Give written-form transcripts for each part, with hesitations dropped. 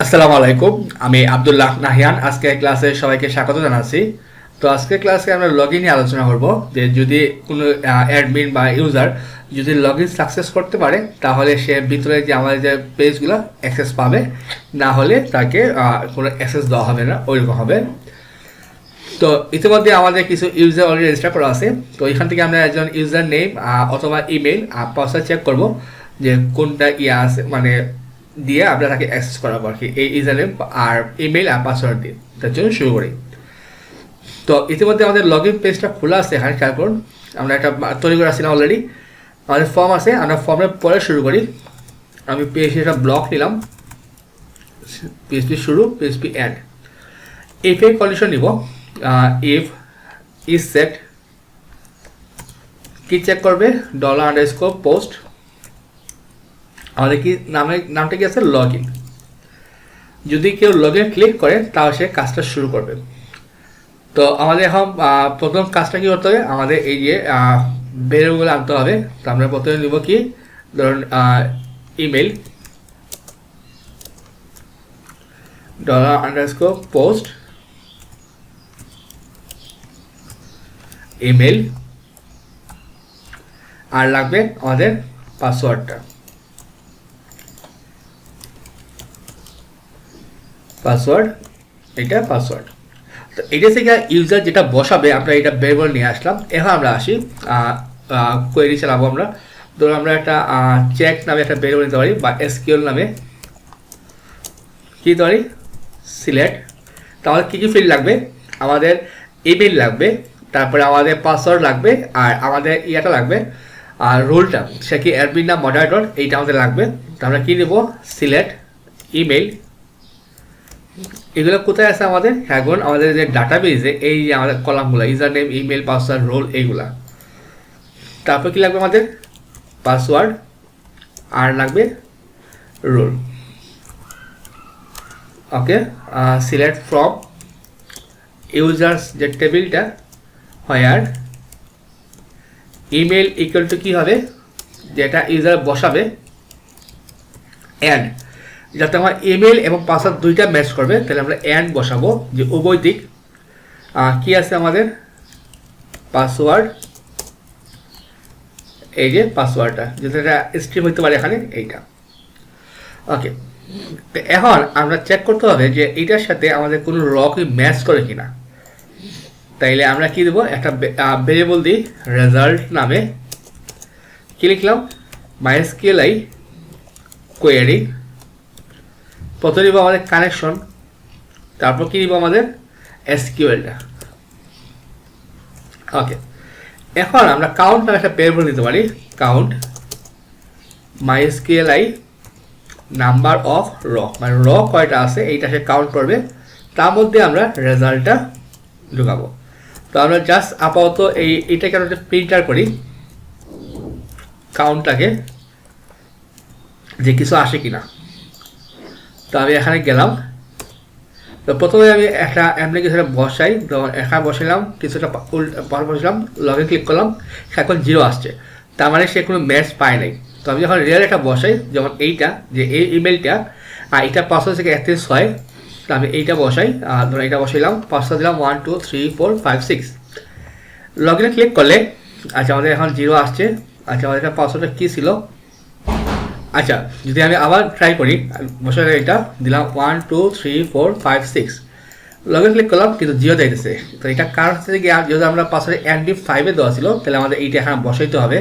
আসসালামু আলাইকুম। আমি আব্দুল্লাহ নাহিয়ান আজকে ক্লাসে সবাইকে স্বাগত জানাচ্ছি। তো আজকে ক্লাসে আমরা লগইন নিয়ে আলোচনা করব যে যদি কোনো অ্যাডমিন বা ইউজার যদি লগইন সাকসেস করতে পারে তাহলে সে ভিতরে যে আমাদের যে পেজগুলো অ্যাক্সেস পাবে, না হলে তাকে কোনো অ্যাক্সেস দেওয়া হবে না, ওইরকম হবে। তো ইতিমধ্যে আমাদের কিছু ইউজার অলরেডি রেজিস্টার করা আছে। তো এখান থেকে আমরা একজন ইউজার নেম অথবা ইমেল পাসওয়ার্ড চেক করব যে কোনটা আছে, মানে দিয়ে আমরা তাকে অ্যাক্সেস করাবো আর কি, এই ইউজার নেম আর ইমেল আর পাসওয়ার্ড দিয়ে। তার জন্য শুরু করি। তো ইতিমধ্যে আমাদের লগ ইন পেজটা খোলা আছে, এখানে খেয়াল করুন। আমরা একটা তৈরি করে আসছিলাম অলরেডি, আমাদের ফর্ম আছে। আমরা ফর্মের পরে শুরু করি। আমি পিএইচপি একটা ব্লক নিলাম, পিএইচপি শুরু, PHP end. If a condition নিব, ইফ ইজ সেট, কি চেক করবে, $_পোস্ট, আমাদের কি নামটা কি আছে, লগ ইন। যদি কেউ লগ ইন ক্লিক করে তাহলে সে কাজটা শুরু করবে। তো আমাদের এখন প্রথম কাজটা কি করতে হবে, আমাদের এই যে ভেরিয়েবল আনতে হবে। তো আমরা প্রথমে নিব কি, ধরুন ইমেল, $_পোস্ট ইমেল, আর লাগবে আমাদের পাসওয়ার্ডটা, পাসওয়ার্ড, এটা পাসওয়ার্ড। তো এটা থেকে ইউজার যেটা বসাবে, আমরা এটা ভেরিয়েবল নিয়ে আসলাম। এখন আমরা আসি কোয়েরি চালাবো আমরা। ধরুন আমরা একটা চেক নামে একটা ভেরিয়েবল নিতে পারি, বা এসকিউএল নামে কি নিতে পারি, সিলেক্ট। তাহলে কী কী ফিল্ড লাগবে, আমাদের ইমেল লাগবে, তারপরে আমাদের পাসওয়ার্ড লাগবে, আর আমাদের ইয়েটা লাগবে, আর রোলটা সে কি অ্যাডমিন না মডারেটর, এইটা আমাদের লাগবে। তো আমরা কী নেব, সিলেক্ট ইমেল। এগুলো কোথায় আছে আমাদের, এখন আমাদের যে ডাটাবেজে এই যে আমাদের কলামগুলো, user name, email, password, role, এইগুলা। তারপর কি লাগবে আমাদের, পাসওয়ার্ড, আর লাগবে role. Okay, select from users যে টেবিলটা, হোয়ার ইমেল ইকুয়াল টু কী হবে, যেটা ইউজার বসাবে, অ্যান্ড, যাতে আমার ইমেল এবং পাসওয়ার্ড দুইটা ম্যাচ করবে, তাহলে আমরা অ্যান্ড বসাবো, যে উভয় দিক। কী আছে আমাদের, পাসওয়ার্ড, এই যে পাসওয়ার্ডটা, যেটা এটা স্ট্রিম হইতে পারে এখানে, এইটা। ওকে, তো এখন আমরা চেক করতে হবে যে এইটার সাথে আমাদের কোনো কি ম্যাচ করে কিনা। তাইলে আমরা কি দেবো, একটা ভেরিয়েবল দিই রেজাল্ট নামে, কি লিখলাম, মাইএসকিউএল কোয়েরি। প্রথমে নিব আমাদের কানেকশন, তারপর কি নিব আমাদের এসকিউএলটা। ওকে, এখন আমরা কাউন্ট নামে একটা ভেরিয়েবল দিতে পারি, কাউন্ট মাইএসকিউএল নাম্বার অফ মানে কয়টা আছে এইটা সে কাউন্ট করবে, তার মধ্যে আমরা রেজাল্টটা ঢুকাবো। তো আমরা জাস্ট আপাতত এইটাকে আমরা প্রিন্টার করি, কাউন্টটাকে, যে কিছু আসে কিনা। তো আমি এখানে গেলাম। তো প্রথমে আমি একটা অ্যাপ্লিকেশনে বসাই, তো এখানে বসালাম, কিছুটা বসালাম, লগ ইন ক্লিক করলাম, এখন 0 আসছে, তার মানে সে কোনো ম্যাচ পায় নাই। তো আমি যখন রিয়েল একটা বসাই, যেমন এইটা, যে এই ইমেলটা, আর এটা পাসওয়ার্ড থেকে 31 তো আমি এইটা বসাই, ধরো এইটা বসাইলাম, পাসওয়ার্ড দিলাম 1 2 3 4 5 6। লগ ইনে ক্লিক করলে, আচ্ছা আমাদের এখন 0 আসছে। আচ্ছা আমাদের একটা পাসওয়ার্ডটা কী ছিল, আচ্ছা যদি আমি আবার ট্রাই করি, বসাই এটা দিলাম 1 2 3 4 5 6, লগ ইন ক্লিক করলাম, কিন্তু 0 দিতেছে। তো এটা কার হচ্ছে কি, যদি আমরা পাসওয়ার্ড MD5 দেওয়া ছিল, তাহলে আমাদের এইটা এখানে বসাইতে হবে।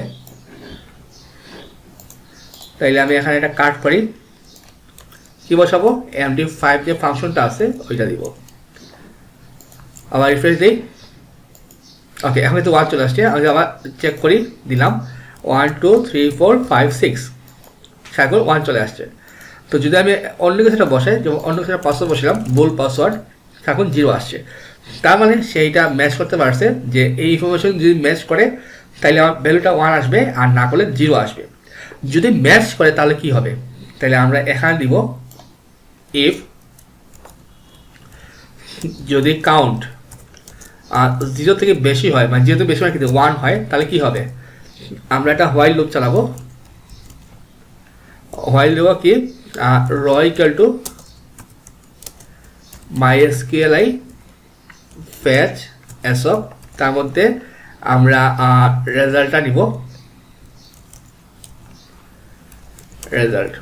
তাইলে আমি এখানে এটা কাট করি, কি বসাবো, MD5 যে ফাংশনটা আছে ওইটা দিব, আবার রিফ্রেশ দিই। ওকে, এখন তো 1 চলে আসছে। আমি আবার চেক করি, দিলাম 1 2 3 4 5 6, এখন 1 চলে আসছে। তো যদি আমি অন্য কিছুটা বসাই, যেমন অন্য কিছুটা পাসওয়ার্ড বসালাম, ভুল পাসওয়ার্ড, এখন 0 আসছে। তার মানে সেইটা ম্যাচ করতে পারছে, যে এই ইনফরমেশন যদি ম্যাচ করে তাহলে আমার ভ্যালুটা 1 আসবে, আর না করলে 0 আসবে। যদি ম্যাচ করে তাহলে কি হবে, তাহলে আমরা এখানে দিব ইফ, যদি কাউন্ট 0 থেকে বেশি হয়, মানে 0 থেকে বেশি হয় কিন্তু 1 হয়, তাহলে কি হবে, আমরা একটা হোয়াইল লুপ চালাবো। হোয়াইল দেবো কি, র equal to MySQLi fetch asop, তার মধ্যে আমরা রেজাল্টটা নিব, রেজাল্ট।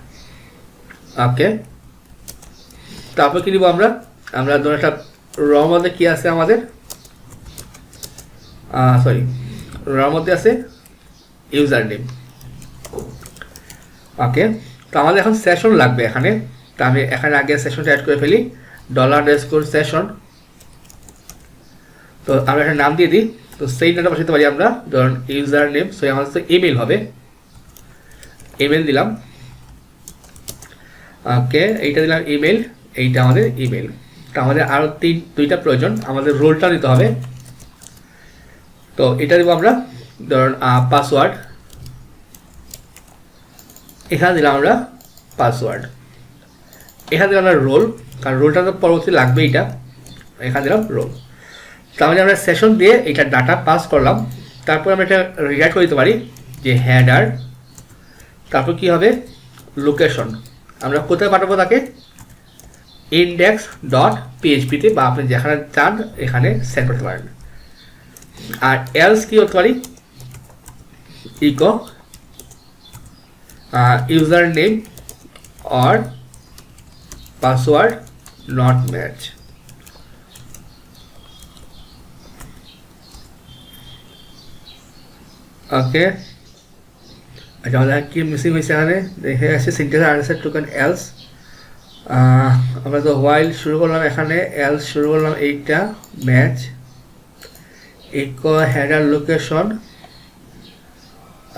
ওকে, তারপর কি নিব আমরা ধরুন একটা র মধ্যে কি আছে আমাদের, র মধ্যে আছে ইউজার নেম। ওকে, তো আমাদের এখন সেশন লাগবে এখানে, তো আমি এখানে আগে সেশনটা অ্যাড করে ফেলি, $_session। তো আমরা একটা নাম দিয়ে দিই, তো সেই নামটা বসাতে পারি আমরা, ধরুন ইউজার নেম, সো আমাদের তো ইমেল হবে, ইমেল দিলাম। ওকে, এইটা দিলাম ইমেল, এইটা আমাদের ইমেল। তো আমাদের আরও দুইটা প্রয়োজন, আমাদের রোলটা দিতে হবে। তো এটা দেবো আমরা, ধরুন পাসওয়ার্ড, এখানে দিলাম আমরা পাসওয়ার্ড, এখানে দিলাম আমরা রোল, কারণ রোলটা তো পরবর্তী লাগবে, এইটা এখানে দিলাম রোল। তাহলে আমরা সেশন দিয়ে এটা ডাটা পাস করলাম, তারপর আমরা এটা রিডাইরেক্ট করে দিতে পারি যে হেডার, তারপর কি হবে লোকেশন, আমরা কোথায় পাঠাবো তাকে, index.php-তে, বা আপনি যেখানে চান এখানে সেন্ড করতে পারেন। আর এলস কি করতে পারি, echo user name or password not match. Okay, আচ্ছা আমাদের কি মিসিং হয়েছে এখানে দেখে আসছে, সিনট্যাক্স আনসার টোকেন এলস, আমরা তো হোয়াইল শুরু করলাম, এখানে এলস শুরু করলাম, এইটা ম্যাচ, ইকো হেডার লোকেশন।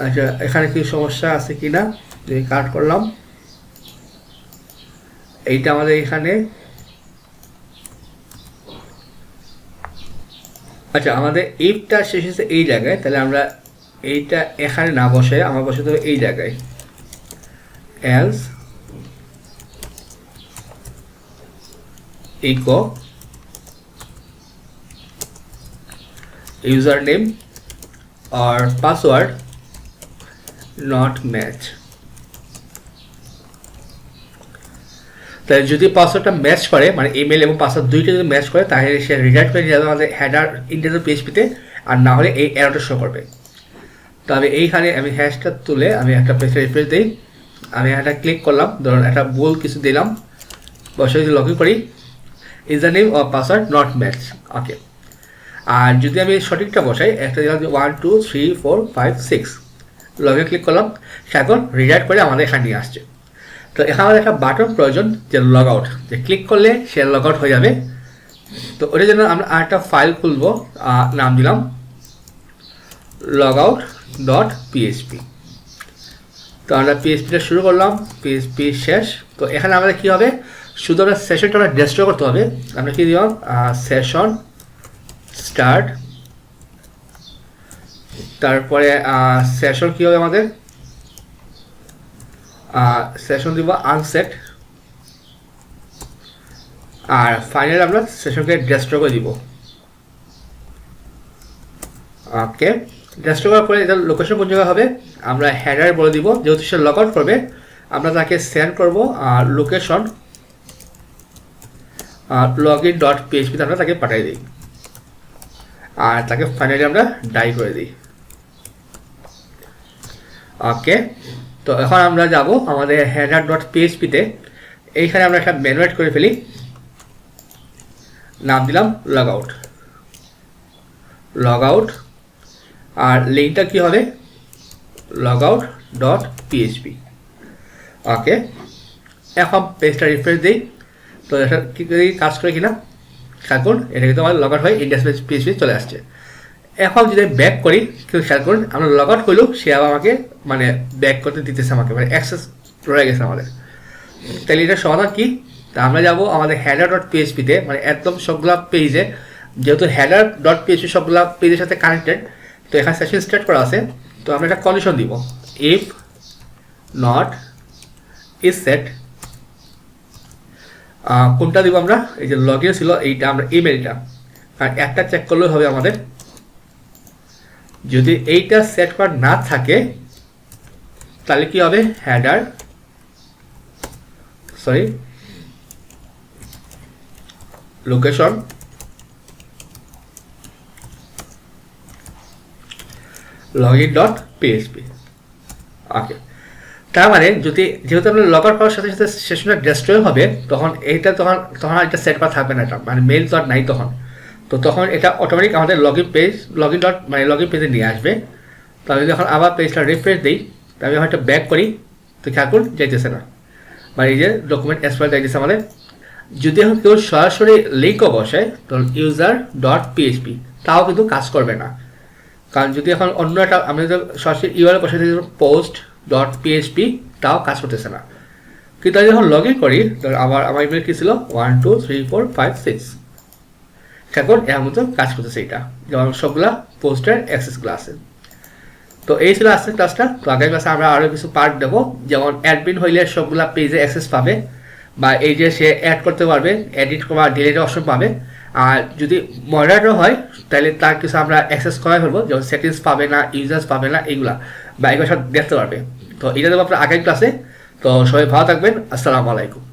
আচ্ছা এখানে কি সমস্যা আছে কি না, যে কাট করলাম, এইটা আমাদের এখানে, আচ্ছা আমাদের ইফটা শেষ হয়েছে এই জায়গায়, তাহলে আমরা এইটা এখানে না বসে আমার বসে দেবো এই জায়গায়, এলস ইকো ইউজার নেম আর পাসওয়ার্ড নট ম্যাচ। তাই যদি পাসওয়ার্ডটা ম্যাচ করে, মানে ইমেল এবং পাসওয়ার্ড দুইটা যদি ম্যাচ করে, তাহলে সে রিডাইরেক্ট করে যাবে আমাদের হেডার index.php-তে, আর না হলে এই এররটা শো করবে। তো আমি এইখানে আমি হ্যাশটা তুলে আমি একটা পেজে রিফ্রেশ দিই, আমি একটা ক্লিক করলাম, ধরুন একটা ভুল কিছু দিলাম, বসে যদি লগ ইন করি, user name or password not match. Okay, আর যদি আমি সঠিকটা বসাই, একটা দিলাম 1 2 3 4 5 6, লগ ইন ক্লিক করলাম, সে এখন রিডাইরেক্ট করে আমাদের এখানে নিয়ে আসছে। তো এখানে আমাদের একটা বাটন প্রয়োজন, যে লগ আউট, যে ক্লিক করলে সে লগ আউট হয়ে যাবে। তো ওটার জন্য আমরা আরেকটা ফাইল খুলবো, নাম দিলাম logout.php। তো আমরা পিএইচপিটা শুরু করলাম, পিএইচপি শেষ। তো এখানে আমাদের কী হবে, শুধু আমরা সেশনটা আমরা ডেস্ট্রয় করতে হবে। আমরা কী দিলাম, সেশন স্টার্ট, তারপরে সেশন কী হবে আমাদের, সেশন দিব আনসেট, আর ফাইনাল আমরা সেশনকে ডেস্ট্রয় করে দিব। ওকে, ডেস্ট্রয় করার পরে এটা লোকেশন কোন জায়গায় হবে আমরা হেডার বলে দিব, যেহেতু সে লগ আউট করবে আমরা তাকে সেন্ড করব লোকেশন login.php-তে আমরা তাকে পাঠিয়ে দিই, আর তাকে ফাইনালি আমরা ডাই করে দিই। ওকে, তো এখন আমরা যাব আমাদের header.php-তে, এইখানে আমরা একটা মেনু এড করে ফেলি, নাম দিলাম লগআউট, আর লিঙ্কটা কি হবে logout.php। ওকে, এখন পেজটা রিফ্রেশ দিই, তো এটা কি কাজ করে কিনা খেয়াল করুন, এটা কিন্তু আমার লগ আউট হয়ে index.php চলে আসছে। এখন যদি ব্যাক করি, কিন্তু খেয়াল করুন আমরা লগ আউট করলেও সে আবার আমাকে মানে ব্যাক করতে দিতেছে, আমাকে মানে অ্যাক্সেস রয়ে গেছে আমাদের। তাহলে এটার সমাধান কি, তা আমরা যাব আমাদের header.php-তে, মানে একদম সবগুলা পেজে, যেহেতু header.php সবগুলা পেজের সাথে কানেক্টেড, তো এখানে সেশন স্টার্ট করা আছে। তো আমরা একটা কন্ডিশন দিব, ইফ নট ইজ সেট, কোনটা দিব আমরা, এই যে লগ ইন ছিল এইটা, আমরা ইমেলটা, আর একটা চেক করলেই হবে আমাদের। যদি এইটা সেট করা না থাকে তাহলে কি হবে, লোকেশন login.php। ওকে, তার মানে যেহেতু আপনার লগ আউট করার সাথে সাথে সেশনটা ডেস্ট্রয় হবে, তখন তখন এটা সেট করা থাকবে না, এটা মানে মেইল তো আর নাই তখন এটা অটোমেটিক আমাদের লগইন পেজে নিয়ে আসবে। তো আমি যখন আবার পেজটা রিফ্রেশ দিই, আমি হয়তো ব্যাক করি, তো খেয়াল করুন যাইতেছে না, মানে এই যে ডকুমেন্ট এক্সপায়ার যাইতেছে আমাদের। যদি এখন কেউ সরাসরি লিঙ্কও বসে তখন user.php, তাও কিন্তু কাজ করবে না, কারণ যদি এখন অন্য একটা আমি যদি সরাসরি ইউআরএল বসে post.php, তাও কাজ করতেছে না। কিন্তু আমি যখন লগ ইন করি তখন আমার ইমেল কী ছিল 1 2 3 4 5 6, এখন এর মতো কাজ করতেছে এটা, যেমন সবগুলা পোস্টের অ্যাক্সেসগুলো আছে। তো এই ছিল আজকের ক্লাসটা। তো আগের ক্লাসে আমরা আরও কিছু পার্ট দেবো, যেমন অ্যাডমিন হইলে সবগুলা পেজে অ্যাক্সেস পাবে, বা এই যে সে অ্যাড করতে পারবে, এডিট বা ডিলিট অপশন পাবে। আর যদি মডারেটর হয় তাহলে তার কিছু আমরা অ্যাক্সেস করাই ফেলবো, যেমন সেটিংস পাবে না, ইউজার্স পাবে না, এইগুলা বা এগুলো সব দেখতে পারবে। তো এটা দেবো আপনার আগের ক্লাসে। তো সবাই ভালো থাকবেন, আসসালামু আলাইকুম।